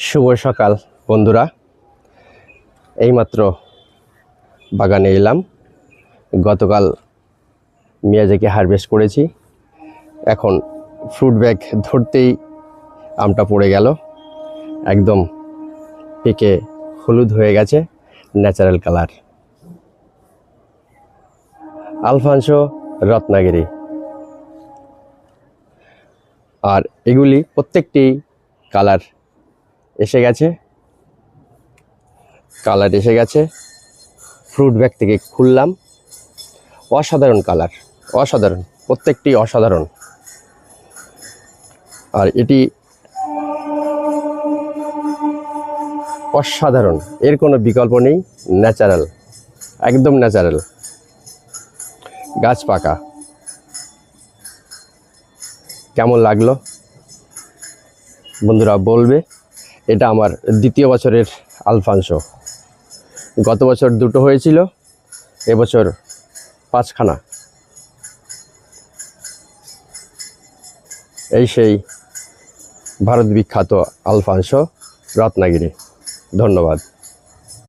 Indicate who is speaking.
Speaker 1: শুভ সকাল বন্ধুরা, এইমাত্র বাগানে এলাম। গতকাল মিয়াজাকি হারভেস্ট করেছি। এখন ফ্রুট ব্যাগ ধরতেই আমটা পড়ে গেল, একদম পেকে হলুদ হয়ে গেছে, ন্যাচারাল কালার। আলফানসো রত্নাগিরি। আর এগুলি প্রত্যেকটি কালার এসে গেছে, ফ্রুট ব্যাগ থেকে খুললাম। অসাধারণ কালার, অসাধারণ, প্রত্যেকটি অসাধারণ। আর এটি অসাধারণ, এর কোনো বিকল্প নেই। ন্যাচারাল, একদম ন্যাচারাল, গাছ পাকা। কেমন লাগলো বন্ধুরা বলবে। এটা আমার দ্বিতীয় বছরের আলফানসো। গত বছর দুটো হয়েছিল, এবছর 5খানা। এই সেই ভারত বিখ্যাত আলফানসো রত্নাগিরি। ধন্যবাদ।